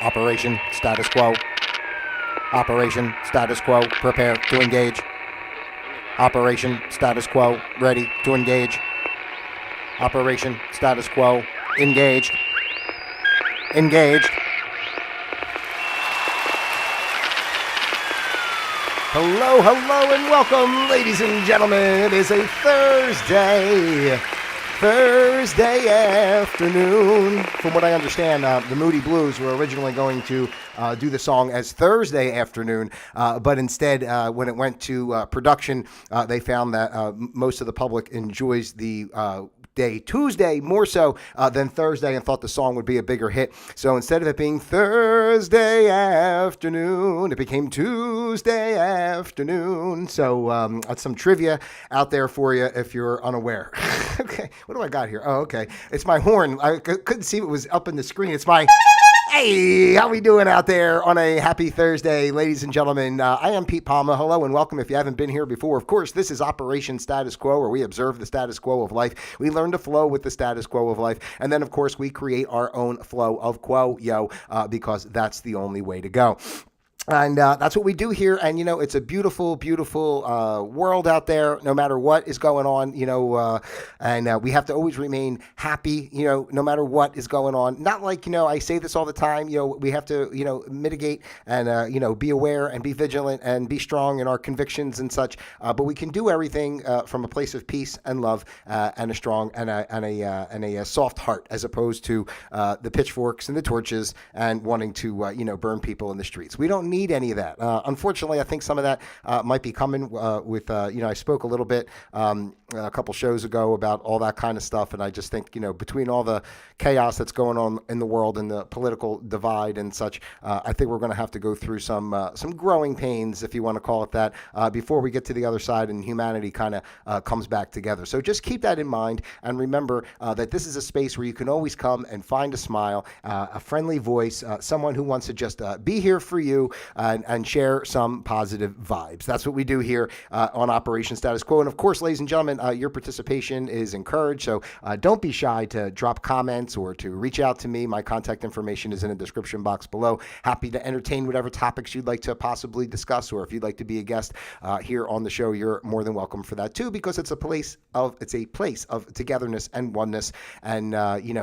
Operation status quo. Operation status quo. Prepare to engage. Operation status quo. Ready to engage. Operation status quo. Engaged. Engaged. Hello, hello, and welcome, ladies and gentlemen. It is a Thursday afternoon. From what I understand, the Moody Blues were originally going to do the song as Thursday afternoon, but instead, when it went to production, they found that most of the public enjoys the day Tuesday more so than Thursday, and thought the song would be a bigger hit. So instead of it being Thursday afternoon, it became Tuesday afternoon. So that's some trivia out there for you if you're unaware. Okay, what do I got here? Oh, okay. It's my horn. I couldn't see what was up in the screen. It's my... Hey, how we doing out there on a happy Thursday, ladies and gentlemen? I am Pete Palma. Hello and welcome if you haven't been here before. Of course, this is Operation Status Quo, where we observe the status quo of life. We learn to flow with the status quo of life. And then, of course, we create our own flow of quo, because that's the only way to go. And that's what we do here. And, it's a beautiful, beautiful world out there, no matter what is going on, and we have to always remain happy, no matter what is going on. Not like, I say this all the time, we have to, mitigate and, be aware and be vigilant and be strong in our convictions and such. But we can do everything from a place of peace and love and a strong and a soft heart, as opposed to the pitchforks and the torches and wanting to, burn people in the streets. We don't need any of that. Unfortunately, I think some of that might be coming with, I spoke a little bit a couple shows ago about all that kind of stuff. And I just think, between all the chaos that's going on in the world and the political divide and such, I think we're going to have to go through some growing pains, if you want to call it that, before we get to the other side and humanity kind of comes back together. So just keep that in mind and remember that this is a space where you can always come and find a smile, a friendly voice, someone who wants to just be here for you and share some positive vibes. That's what we do here on Operation Status Quo. And of course, ladies and gentlemen, your participation is encouraged. So don't be shy to drop comments or to reach out to me. My contact information is in the description box below. Happy to entertain whatever topics you'd like to possibly discuss, or if you'd like to be a guest here on the show, you're more than welcome for that too, because it's a place of togetherness and oneness, and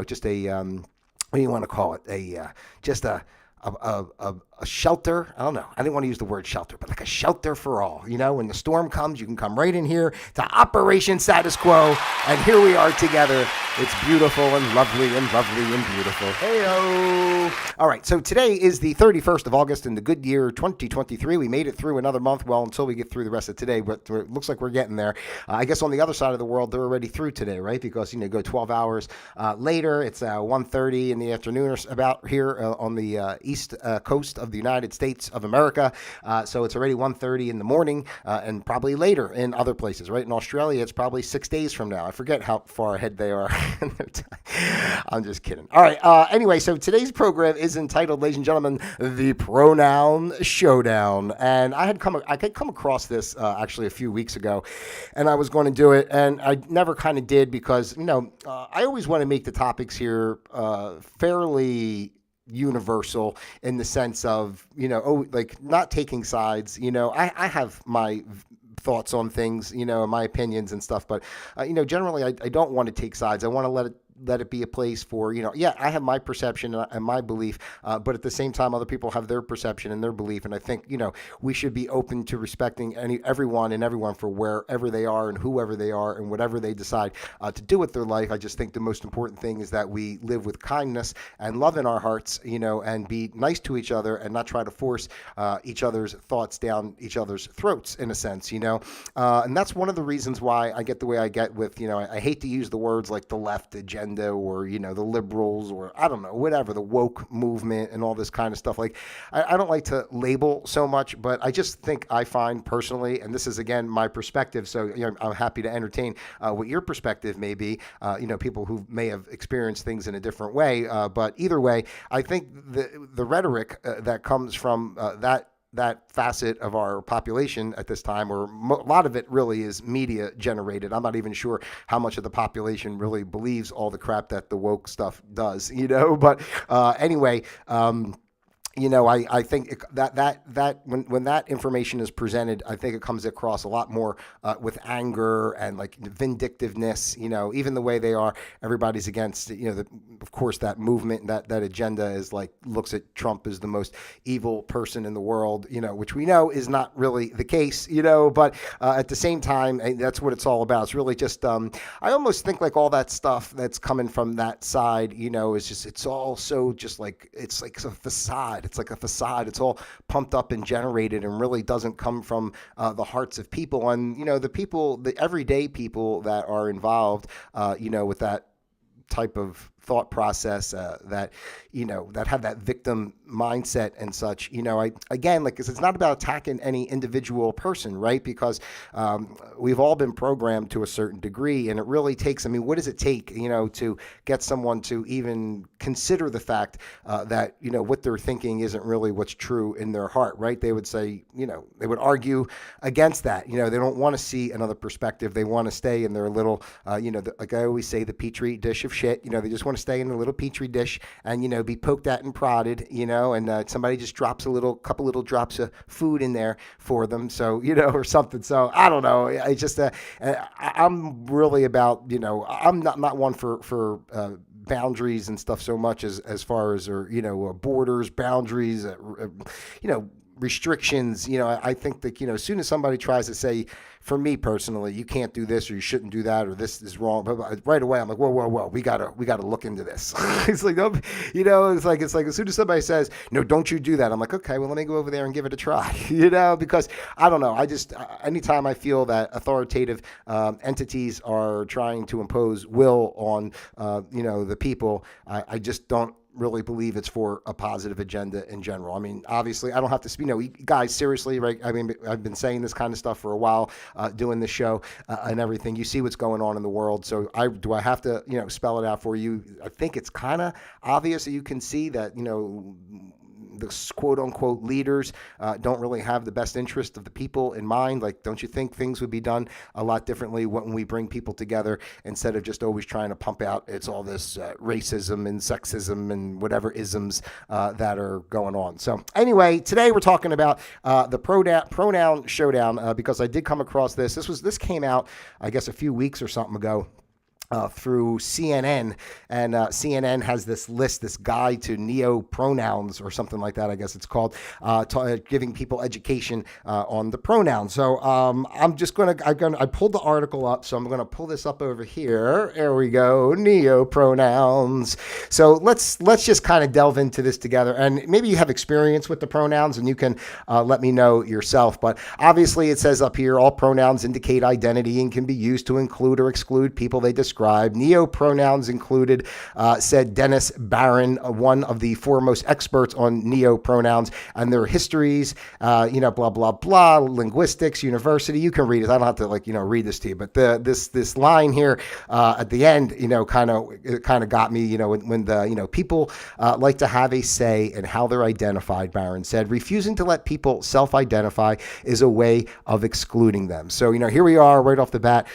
just a what do you want to call it? Just a shelter. I don't know. I didn't want to use the word shelter, but like a shelter for all. When the storm comes, you can come right in here to Operation Status Quo, and here we are together. It's beautiful and lovely and beautiful. Hey-o. All right, so today is the 31st of August in the good year 2023. We made it through another month, until we get through the rest of today, but it looks like we're getting there. I guess on the other side of the world, they're already through today, right? Because, go 12 hours later. It's 1:30 in the afternoon or about here on the east coast of the United States of America. So it's already 1:30 in the morning, and probably later in other places, right? In Australia, it's probably 6 days from now. I forget how far ahead they are. I'm just kidding. All right. Anyway, so today's program is entitled, ladies and gentlemen, the Pronoun Showdown. And I had come across this actually a few weeks ago, and I was going to do it, and I never kind of did because, I always want to make the topics here fairly universal in the sense of, not taking sides. I have my thoughts on things, my opinions and stuff, but, generally I don't want to take sides. I want to let it be a place for, I have my perception and my belief, but at the same time, other people have their perception and their belief. And I think, we should be open to respecting everyone for wherever they are and whoever they are and whatever they decide to do with their life. I just think the most important thing is that we live with kindness and love in our hearts, and be nice to each other and not try to force each other's thoughts down each other's throats, in a sense, and that's one of the reasons why I get the way I get with, I hate to use the words like the left agenda or, the liberals or I don't know, whatever, the woke movement and all this kind of stuff. Like, I don't like to label so much, but I just think I find personally, and this is again my perspective, so I'm happy to entertain what your perspective may be, people who may have experienced things in a different way, but either way, I think the rhetoric that comes from that facet of our population at this time, or a lot of it really is media generated. I'm not even sure how much of the population really believes all the crap that the woke stuff does, but anyway, I think that when that information is presented, I think it comes across a lot more with anger and like vindictiveness. Even the way they are, everybody's against. Of course, that movement, that agenda is like looks at Trump as the most evil person in the world. Which we know is not really the case. But at the same time, that's what it's all about. It's really just. I almost think like all that stuff that's coming from that side, is just it's all so just like it's like a facade. It's like a facade. It's all pumped up and generated and really doesn't come from the hearts of people. And, the people, the everyday people that are involved, with that type of thought process that have that victim mindset and such. Again, like it's not about attacking any individual person, right? Because we've all been programmed to a certain degree, and it really takes. What does it take, to get someone to even consider the fact that what they're thinking isn't really what's true in their heart, right? They would say, they would argue against that. They don't want to see another perspective. They want to stay in their little, like I always say, the petri dish of shit. They just want to stay in a little petri dish and be poked at and prodded, and somebody just drops couple little drops of food in there for them, so or something. So I don't know. I just I'm really about I'm not one for boundaries and stuff so much as far as borders, boundaries, restrictions. I think that as soon as somebody tries to say, for me personally, you can't do this or you shouldn't do that or this is wrong, but right away I'm like, whoa, we gotta look into this. It's like, it's like as soon as somebody says, no, don't you do that, I'm like, okay, well, let me go over there and give it a try. Because I don't know, I just anytime I feel that authoritative entities are trying to impose will on the people, I just don't really believe it's for a positive agenda in general. Obviously, I don't have to speak. Guys, seriously, right? I've been saying this kind of stuff for a while, doing this show and everything. You see what's going on in the world. So do I have to, spell it out for you? I think it's kind of obvious that you can see that, the quote unquote leaders don't really have the best interest of the people in mind. Like, don't you think things would be done a lot differently when we bring people together instead of just always trying to pump out it's all this racism and sexism and whatever isms that are going on. So anyway, today we're talking about the pronoun showdown because I did come across this. This came out, I guess, a few weeks or something ago. Through CNN, and CNN has this list, this guide to neo-pronouns or something like that, I guess it's called, giving people education on the pronouns. So I'm just I pulled the article up, so I'm going to pull this up over here. There we go, neo-pronouns. So let's just kind of delve into this together, and maybe you have experience with the pronouns, and you can let me know yourself. But obviously it says up here, all pronouns indicate identity and can be used to include or exclude people they describe. Neo-pronouns included, said Dennis Barron, one of the foremost experts on neo-pronouns and their histories, blah, blah, blah, linguistics, university. You can read it. I don't have to read this to you, but this line here at the end, kind of got me, when the, people like to have a say in how they're identified, Barron said. Refusing to let people self-identify is a way of excluding them. So, here we are right off the bat,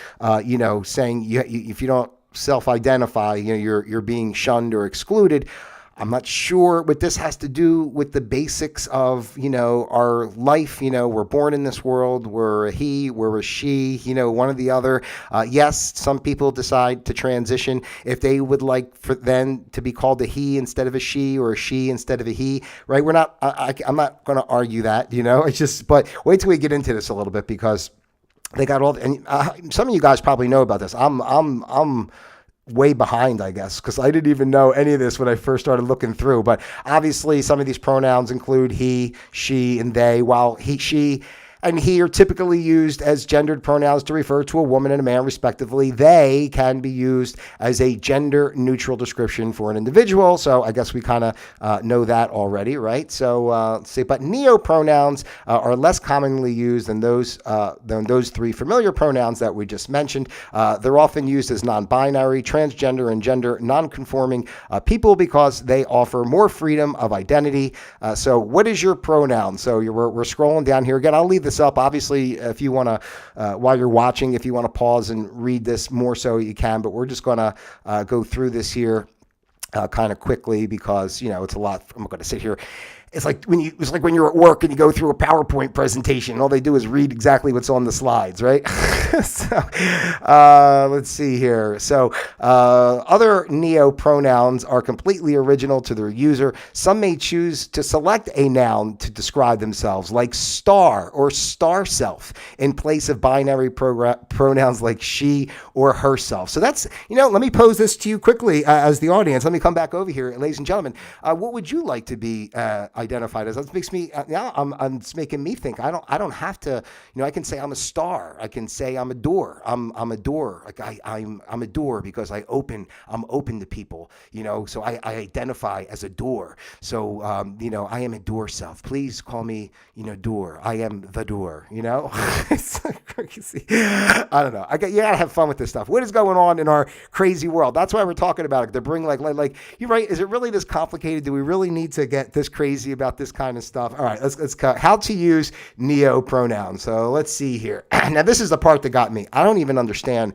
saying if you don't self-identify, you're being shunned or excluded. I'm not sure what this has to do with the basics of, our life. We're born in this world. We're a he, we're a she, one or the other. Yes, some people decide to transition if they would like for then to be called a he instead of a she or a she instead of a he, right? I'm not going to argue that, it's just, but wait till we get into this a little bit because they got all, and some of you guys probably know about this. I'm way behind, I guess, because I didn't even know any of this when I first started looking through. But obviously, some of these pronouns include he, she, and they, while he, she, and he are typically used as gendered pronouns to refer to a woman and a man, respectively. They can be used as a gender-neutral description for an individual. So I guess we kind of know that already, right? So let's see. But neo-pronouns are less commonly used than those three familiar pronouns that we just mentioned. They're often used as non-binary, transgender, and gender non-conforming people because they offer more freedom of identity. So what is your pronoun? So we're scrolling down here. Again, I'll leave this up. Obviously, if you want to, while you're watching, if you want to pause and read this more so you can, but we're just going to go through this here kind of quickly because, it's a lot. I'm going to sit here it's like when you're at work and you go through a PowerPoint presentation and all they do is read exactly what's on the slides, right? So, let's see here. So, other neo-pronouns are completely original to their user. Some may choose to select a noun to describe themselves, like star or star self, in place of binary pronouns like she or herself. So that's, let me pose this to you quickly as the audience. Let me come back over here, ladies and gentlemen. What would you like to be identified as? That makes me it's making me think. I don't have to. I can say I'm a star. I can say I'm a door. I'm a door. Like I'm a door because I'm open to people. So I identify as a door. So I am a door self. Please call me door. I am the door. It's crazy. I don't know. You gotta have fun with this stuff. What is going on in our crazy world? That's why we're talking about it. To bring like you're right. Is it really this complicated? Do we really need to get this crazy about this kind of stuff? All right, let's cut. How to use neo-pronouns. So let's see here. Now this is the part that got me. I don't even understand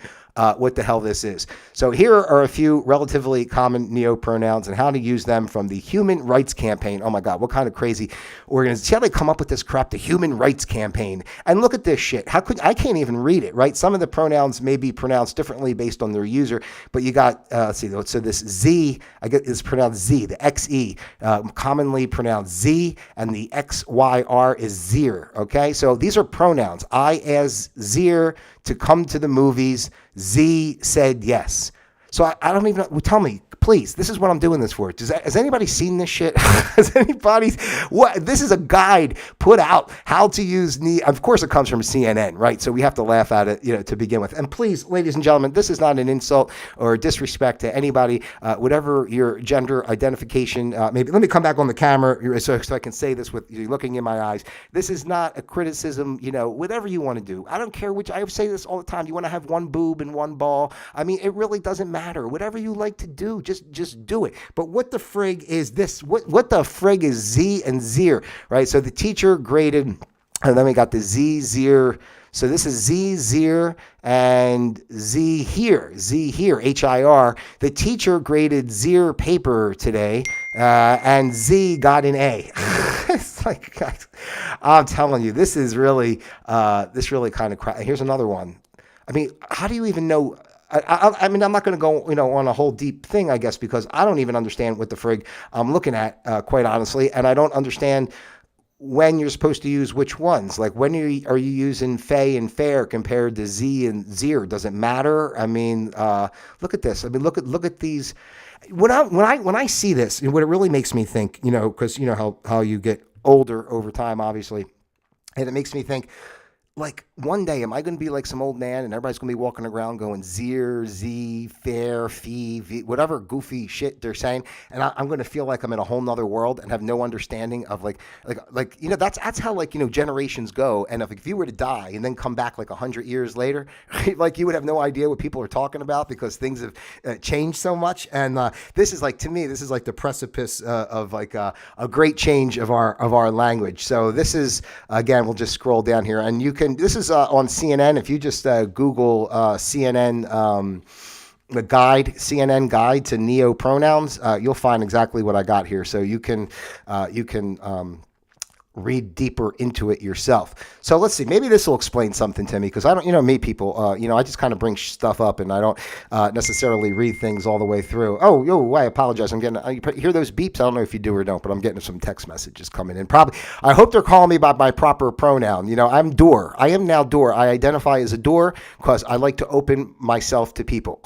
what the hell this is. So here are a few relatively common neo-pronouns and how to use them from the Human Rights Campaign. Oh my God, what kind of crazy organization? See how they come up with this crap, the Human Rights Campaign. And look at this shit. I can't even read it, right? Some of the pronouns may be pronounced differently based on their user, but you got, let's see, so this Z, I get is pronounced Z, the XE, commonly pronounced Z, and the XYR is Zir, okay? So these are pronouns. I as Zir to come to the movies. Z said yes. So I don't even know. Tell me, please. This is what I'm doing this for. Has anybody seen this shit? Has anybody? What? This is a guide put out how to use Of course, it comes from CNN, right? So we have to laugh at it, to begin with. And please, ladies and gentlemen, this is not an insult or disrespect to anybody, whatever your gender identification. Maybe let me come back on the camera so I can say this with you looking in my eyes. This is not a criticism. Whatever you want to do. I don't care which. I say this all the time. You want to have one boob and one ball. I mean, it really doesn't matter. Whatever you like to do, just do it. But what the frig is this? What the frig is Z and Zir, right? So the teacher graded, and then we got the Z, Zir. So this is Z, Zir, and Z here, HIR. The teacher graded Zir paper today, and Z got an A. It's like, guys, I'm telling you, this is really, kind of crap. Here's another one. I mean, how do you even know? I mean, I'm not going to go, on a whole deep thing, I guess, because I don't even understand what the frig I'm looking at, quite honestly, and I don't understand when you're supposed to use which ones. Like, when are you using fey and fair compared to Z and Zir? Does it matter? I mean, look at this. I mean, look at these. When I see this, what it really makes me think, because how you get older over time, obviously, and it makes me think, like, one day, am I going to be like some old man and everybody's going to be walking around going Zir, Z, fair, fee, v, whatever goofy shit they're saying, and I'm going to feel like I'm in a whole nother world and have no understanding of that's how generations go. And if you were to die and then come back like 100 years later, like you would have no idea what people are talking about because things have changed so much. And this is like, to me, this is like the precipice of like a great change of our language. So this is, again, we'll just scroll down here and you can. This is on CNN. If you just Google CNN, the guide, CNN guide to neo-pronouns, you'll find exactly what I got here. So you can read deeper into it yourself. So let's see, maybe this will explain something to me, because I don't, me people, I just kind of bring stuff up and I don't necessarily read things all the way through. I apologize. I hear those beeps. I don't know if you do or don't, but I'm getting some text messages coming in. Probably, I hope they're calling me by my proper pronoun. I'm door. I am now door. I identify as a door because I like to open myself to people.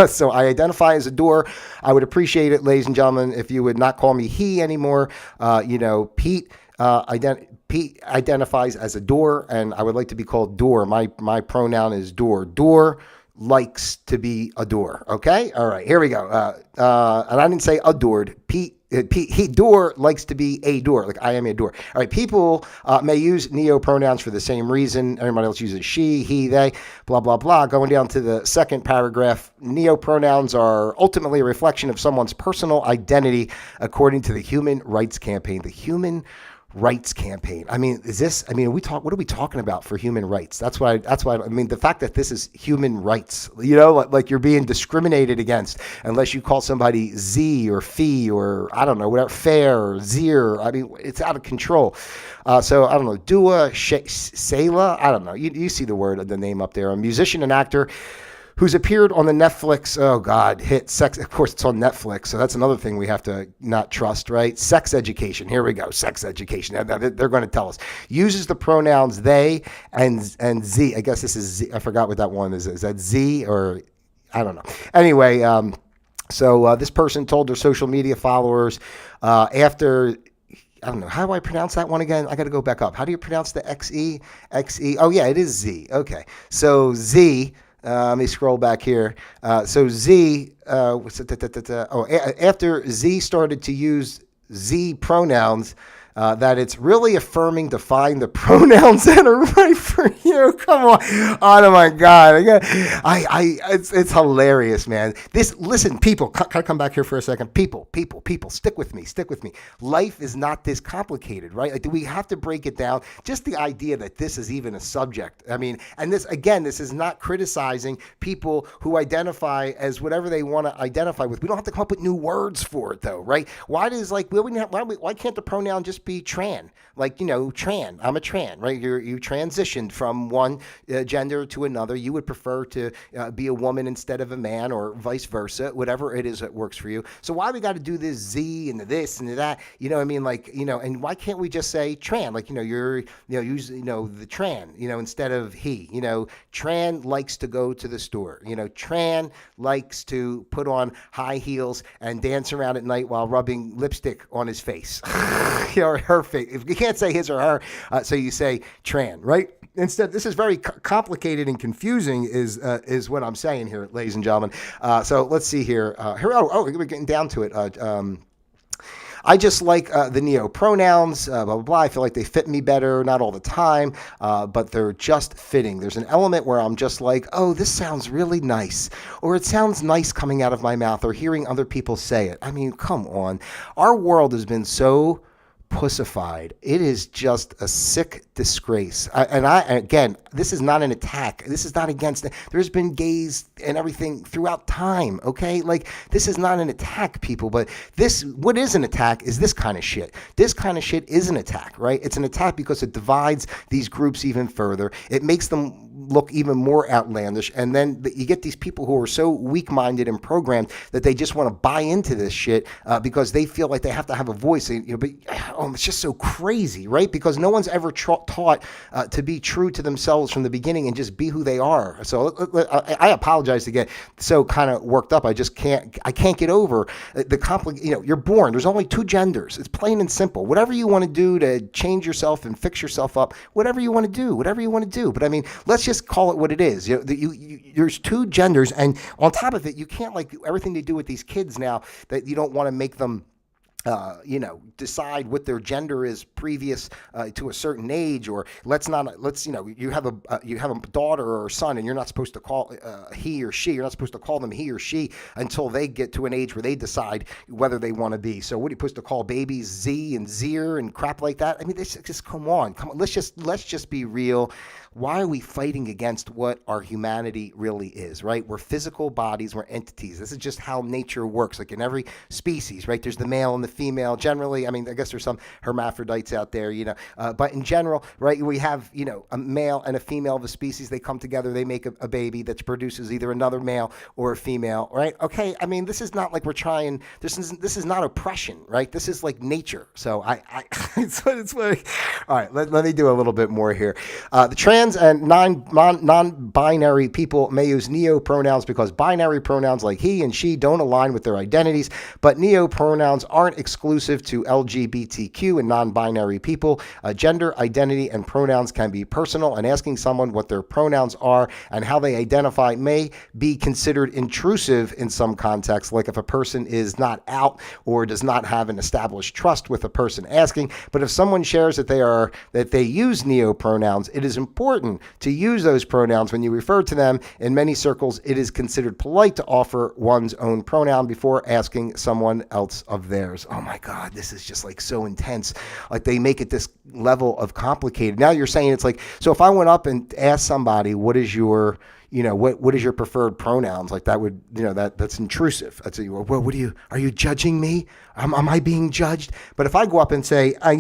So I identify as a door. I would appreciate it, ladies and gentlemen, if you would not call me he anymore. Pete. Pete identifies as a door, and I would like to be called door. My pronoun is door. Door likes to be adored. Okay, all right, here we go. And I didn't say adored. Door likes to be a door, like I am a door. All right, people may use neo-pronouns for the same reason. Everybody else uses she, he, they, blah, blah, blah. Going down to the second paragraph, neo-pronouns are ultimately a reflection of someone's personal identity according to the Human Rights Campaign. The Human rights campaign. I mean, is this? I mean, what are we talking about for human rights? That's why. I mean, the fact that this is human rights, like you're being discriminated against unless you call somebody Z or Fee or I don't know, whatever, Fair or Zier. I mean, it's out of control. So I don't know, Dua Sayla. I don't know. You see the name up there. A musician and actor who's appeared on the Netflix, hit Sex. Of course, it's on Netflix, so that's another thing we have to not trust, right? Sex Education. Here we go. Sex Education. Now, they're going to tell us. Uses the pronouns they and Z. I guess this is Z. I forgot what that one is. Is that Z or I don't know. Anyway, so this person told their social media followers after. I don't know. How do I pronounce that one again? I got to go back up. How do you pronounce the XE? XE. Oh, yeah, it is Z. Okay. So Z. Let me scroll back here. So Z, after Z started to use Z pronouns, that it's really affirming to find the pronouns that are right for you. Come on. Oh my God. It's hilarious, man. Listen, people, can I come back here for a second? People, stick with me. Life is not this complicated, right? Like, we have to break it down. Just the idea that this is even a subject. I mean, and this is not criticizing people who identify as whatever they want to identify with. We don't have to come up with new words for it though, right? Why can't the pronoun just be tran? Like, tran. I'm a tran, right? You transitioned from one gender to another. You would prefer to be a woman instead of a man, or vice versa, whatever it is that works for you. So why we got to do this Z and the this and the that? I mean, like, and why can't we just say tran? Like, use the tran, instead of he. Tran likes to go to the store. Tran likes to put on high heels and dance around at night while rubbing lipstick on his face. Or her face. If you can't say his or her, so you say tran, right? Instead, this is very complicated and confusing, is what I'm saying here, ladies and gentlemen. So let's see here. We're getting down to it. I just like the neo-pronouns, blah, blah, blah. I feel like they fit me better, not all the time, but they're just fitting. There's an element where I'm just like, oh, this sounds really nice, or it sounds nice coming out of my mouth, or hearing other people say it. I mean, come on. Our world has been so pussified. It is just a sick disgrace. Again, this is not an attack. This is not against. There's been gays and everything throughout time. Okay, like, this is not an attack, people. But what is an attack is this kind of shit. This kind of shit is an attack, right? It's an attack because it divides these groups even further. It makes them look even more outlandish, and then you get these people who are so weak-minded and programmed that they just want to buy into this shit because they feel like they have to have a voice. But it's just so crazy, right? Because no one's ever taught to be true to themselves from the beginning and just be who they are. So I apologize to get so kind of worked up. I can't get over the complicated. You're born. There's only two genders. It's plain and simple. Whatever you want to do to change yourself and fix yourself up, whatever you want to do. But I mean, let's just call it what it is. There's two genders, and on top of it, you can't, like, everything they do with these kids now, that you don't want to make them decide what their gender is previous to a certain age, or you have a daughter or a son, and you're not supposed to call he or she. You're not supposed to call them he or she until they get to an age where they decide whether they want to be. So what are you supposed to call babies Z and Zier and crap like that? I mean, just come on. Let's just be real. Why are we fighting against what our humanity really is, right? We're physical bodies, we're entities. This is just how nature works. Like in every species, right? There's the male and the female. Generally, I mean, I guess there's some hermaphrodites out there, but in general, right, we have, a male and a female of a species. They come together, they make a baby that produces either another male or a female, right? Okay, I mean, this is not like we're trying, this is not oppression, right? This is like nature. So it's like, all right, let me do a little bit more here. The trans and non-binary people may use neo-pronouns because binary pronouns like he and she don't align with their identities, but neo-pronouns aren't exclusive to LGBTQ and non-binary people. Gender, identity, and pronouns can be personal, and asking someone what their pronouns are and how they identify may be considered intrusive in some contexts, like if a person is not out or does not have an established trust with a person asking. But if someone shares that they use neo-pronouns, it is important important to use those pronouns when you refer to them. In many circles, it is considered polite to offer one's own pronoun before asking someone else of theirs. Oh my God, this is just like so intense. Like they make it this level of complicated. Now you're saying it's like, so if I went up and asked somebody, what is your what is your preferred pronouns? Like that would, that's intrusive. That's what are you judging me? Am I being judged? But if I go up and say, I'm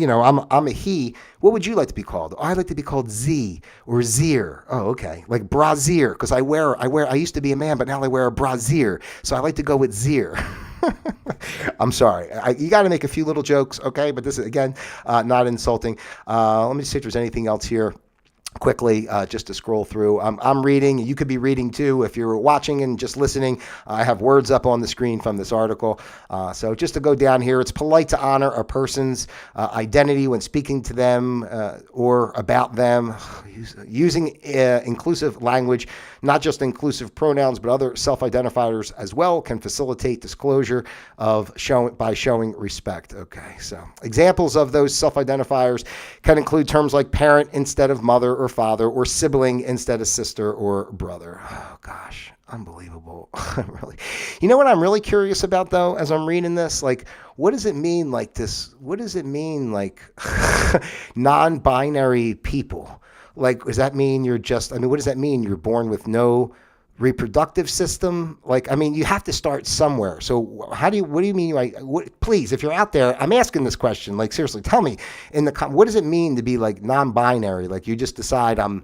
a he, what would you like to be called? Oh, I'd like to be called Z or Zier. Oh, okay. Like brassiere, because I used to be a man, but now I wear a brassiere. So I like to go with Zier. I'm sorry. You got to make a few little jokes, okay? But this is, again, not insulting. Let me see if there's anything else here. Quickly, just to scroll through. I'm reading. You could be reading too if you're watching and just listening. I have words up on the screen from this article. So just to go down here, it's polite to honor a person's identity when speaking to them or about them. Using inclusive language, not just inclusive pronouns, but other self-identifiers as well, can facilitate disclosure by showing respect. Okay, so examples of those self-identifiers can include terms like parent instead of mother or father, or sibling instead of sister or brother. Oh gosh, unbelievable. Really. You know what I'm really curious about though, as I'm reading this, like, what does it mean like this? What does it mean like non-binary people? Like, does that mean what does that mean? You're born with no reproductive system? Like, you have to start somewhere. So what do you mean? Please, if you're out there, I'm asking this question, like, seriously, tell me what does it mean to be like non-binary? Like you just decide I'm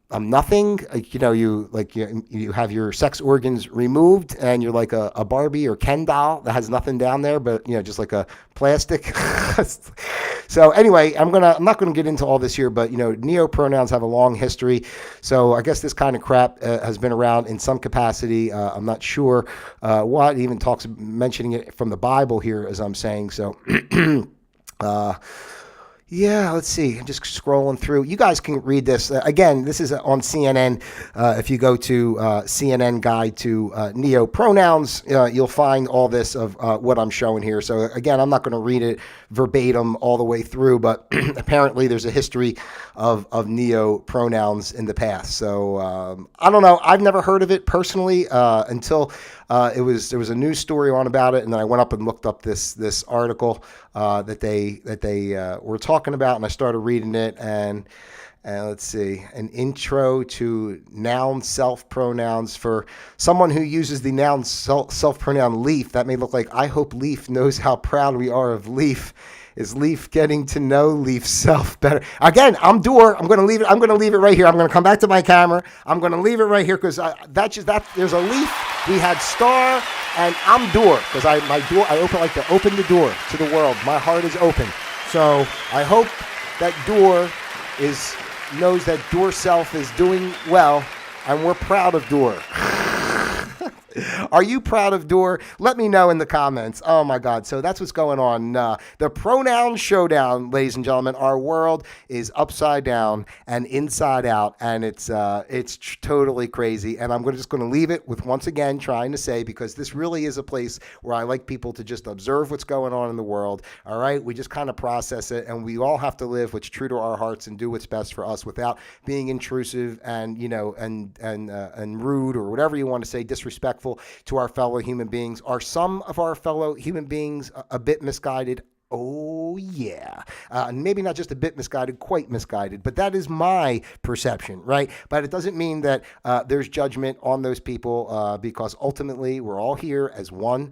nothing. Like, you have your sex organs removed and you're like a Barbie or Ken doll that has nothing down there, but just like a plastic. So anyway, I'm not gonna get into all this here, but neo-pronouns have a long history. So I guess this kind of crap has been around in some capacity. I'm not sure what. It even talks mentioning it from the Bible here, as I'm saying. So. Yeah, let's see. I'm just scrolling through. You guys can read this. Again, this is on CNN. If you go to CNN Guide to Neo-Pronouns, you'll find all this of what I'm showing here. So again, I'm not going to read it verbatim all the way through, but apparently there's a history of Neo-Pronouns in the past. So I don't know. I've never heard of it personally until there was a news story on about it, and then I went up and looked up this article that they were talking about, and I started reading it, and let's see, an intro to noun self-pronouns for someone who uses the noun self-pronoun Leaf. That may look like, I hope Leaf knows how proud we are of Leaf. Is Leaf getting to know Leaf's self better? Again, I'm Door. I'm going to leave it. I'm going to leave it right here. I'm going to come back to my camera. I'm going to leave it right here because there's a Leaf. We had Star, and I'm Door because I like to open the door to the world. My heart is open. So I hope that Door knows that Door self is doing well, and we're proud of Door. Are you proud of Door? Let me know in the comments. Oh my God. So that's what's going on. The pronoun showdown, ladies and gentlemen. Our world is upside down and inside out, and it's totally crazy. And I'm just going to leave it with, once again, trying to say, because this really is a place where I like people to just observe what's going on in the world. All right. We just kind of process it, and we all have to live what's true to our hearts and do what's best for us without being intrusive and, and rude, or whatever you want to say, disrespectful to our fellow human beings. Are some of our fellow human beings a bit misguided? Oh, yeah. Maybe not just a bit misguided, quite misguided, but that is my perception, right? But it doesn't mean that there's judgment on those people because ultimately we're all here as one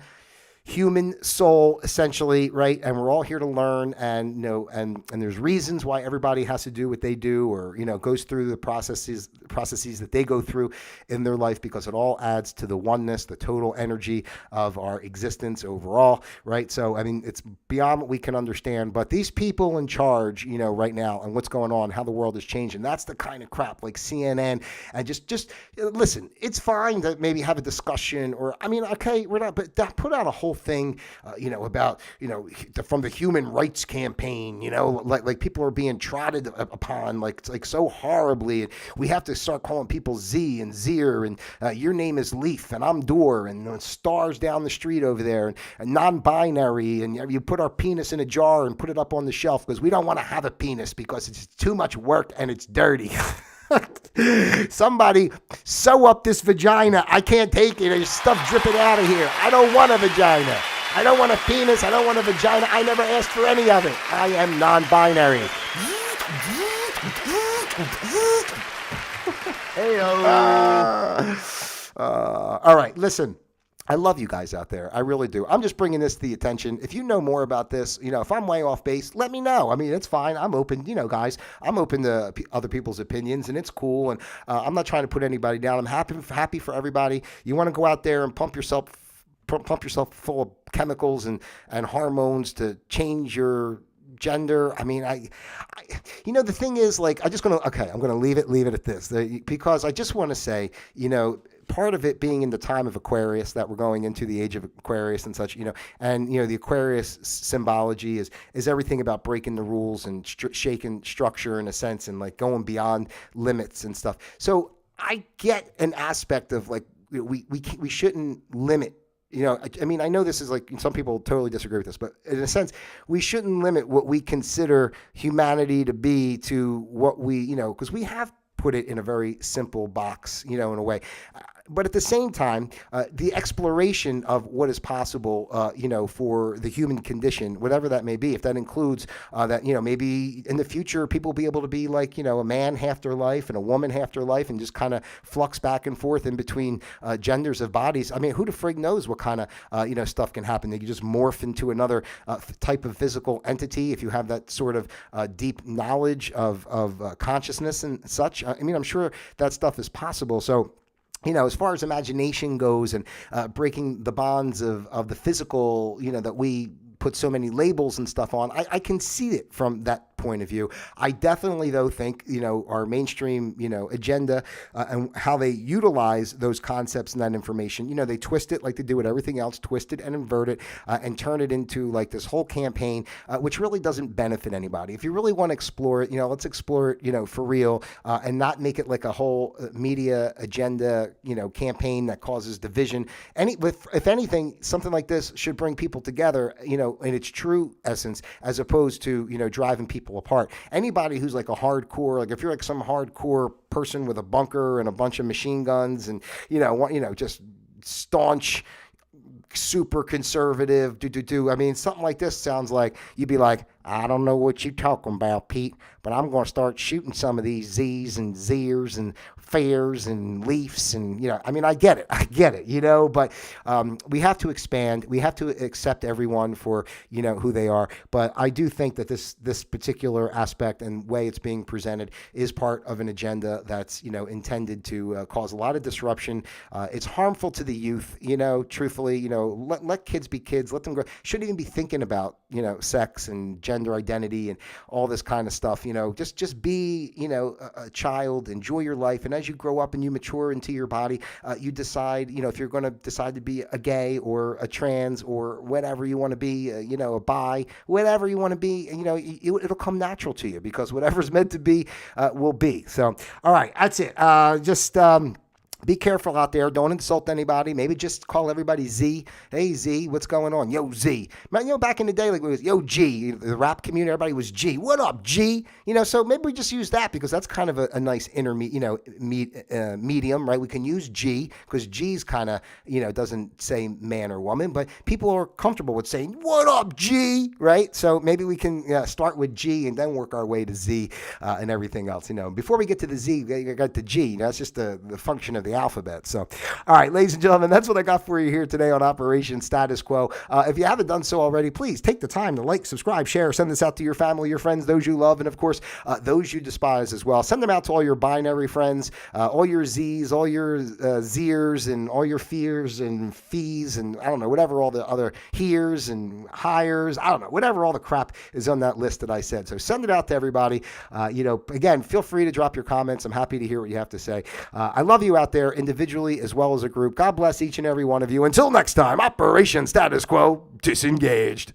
human soul, essentially, right? And we're all here to learn, and and there's reasons why everybody has to do what they do, or goes through the processes that they go through in their life, because it all adds to the oneness, the total energy of our existence overall, right? So it's beyond what we can understand. But these people in charge, right now, and what's going on, how the world is changing, that's the kind of crap like CNN, and just listen. It's fine to maybe have a discussion, or okay, we're not, but put out a whole whole thing, about, from the Human Rights Campaign, like people are being trotted upon like so horribly. And we have to start calling people Z and Zier, and your name is Leaf, and I'm Door, and stars down the street over there, and non-binary, and you put our penis in a jar and put it up on the shelf because we don't want to have a penis because it's too much work and it's dirty. Somebody sew up this vagina. I can't take it. There's stuff dripping out of here. I don't want a vagina. I don't want a penis. I don't want a vagina. I never asked for any of it. I am non-binary. All right, listen. I love you guys out there. I really do. I'm just bringing this to the attention. If you know more about this, if I'm way off base, let me know. I mean, it's fine. I'm open, guys. I'm open to other people's opinions, and it's cool. And I'm not trying to put anybody down. I'm happy for everybody. You want to go out there and pump yourself full of chemicals and hormones to change your gender. I mean, the thing is, like, I'm going to leave it at this, because I just want to say, part of it being in the time of Aquarius, that we're going into the age of Aquarius and such, and the Aquarius symbology is everything about breaking the rules and shaking structure in a sense, and like going beyond limits and stuff. So I get an aspect of like we shouldn't limit. I mean, I know this is like, some people totally disagree with this, but in a sense, we shouldn't limit what we consider humanity to be to what we, because we have put it in a very simple box, in a way. But at the same time, the exploration of what is possible, for the human condition, whatever that may be, if that includes that, maybe in the future people will be able to be like, a man half their life and a woman half their life, and just kind of flux back and forth in between genders of bodies. I mean, who the frig knows what kind of, stuff can happen? They can just morph into another type of physical entity if you have that sort of deep knowledge of consciousness and such. I mean, I'm sure that stuff is possible. So, as far as imagination goes, and breaking the bonds of the physical, that we put so many labels and stuff on, I can see it from that point of view. I definitely, though, think, our mainstream, agenda and how they utilize those concepts and that information, they twist it like they do with everything else, twist it and invert it and turn it into like this whole campaign, which really doesn't benefit anybody. If you really want to explore it, let's explore it, for real, and not make it like a whole media agenda, campaign that causes division. If anything, something like this should bring people together, in its true essence, as opposed to, driving people apart. Anybody who's like a hardcore, like if you're like some hardcore person with a bunker and a bunch of machine guns and, just staunch, super conservative, I mean, something like this sounds like you'd be like, I don't know what you're talking about, Pete, but I'm going to start shooting some of these Z's and Zers and Fairs and Leafs. And, I mean, I get it, but we have to expand. We have to accept everyone for, who they are. But I do think that this particular aspect and way it's being presented is part of an agenda that's, intended to cause a lot of disruption. It's harmful to the youth, truthfully, let kids be kids, let them grow. Shouldn't even be thinking about, sex and gender identity and all this kind of stuff. Just be, a child, enjoy your life. And as you grow up and you mature into your body, you decide, if you're going to decide to be a gay or a trans or whatever you want to be, a bi, whatever you want to be, it'll come natural to you, because whatever's meant to be will be. So, all right, that's it. Be careful out there. Don't insult anybody. Maybe just call everybody Z. Hey, Z, what's going on? Yo, Z. Man, back in the day, like it was, yo, G. The rap community, everybody was G. What up, G? So maybe we just use that, because that's kind of a nice medium, right? We can use G, because G's kind of, doesn't say man or woman, but people are comfortable with saying, what up, G, right? So maybe we can start with G and then work our way to Z and everything else. Before we get to the Z, we got the G. That's just the function of the alphabet. So, all right, ladies and gentlemen, that's what I got for you here today on Operation Status Quo. If you haven't done so already, please take the time to like, subscribe, share, send this out to your family, your friends, those you love, and of course, those you despise as well. Send them out to all your binary friends, all your Z's, all your Zers, and all your fears and fees, and I don't know, whatever all the other heres and hires, I don't know, whatever all the crap is on that list that I said. So send it out to everybody. Again, feel free to drop your comments. I'm happy to hear what you have to say. I love you out there. there individually as well as a group. God bless each and every one of you. Until next time, Operation Status Quo disengaged.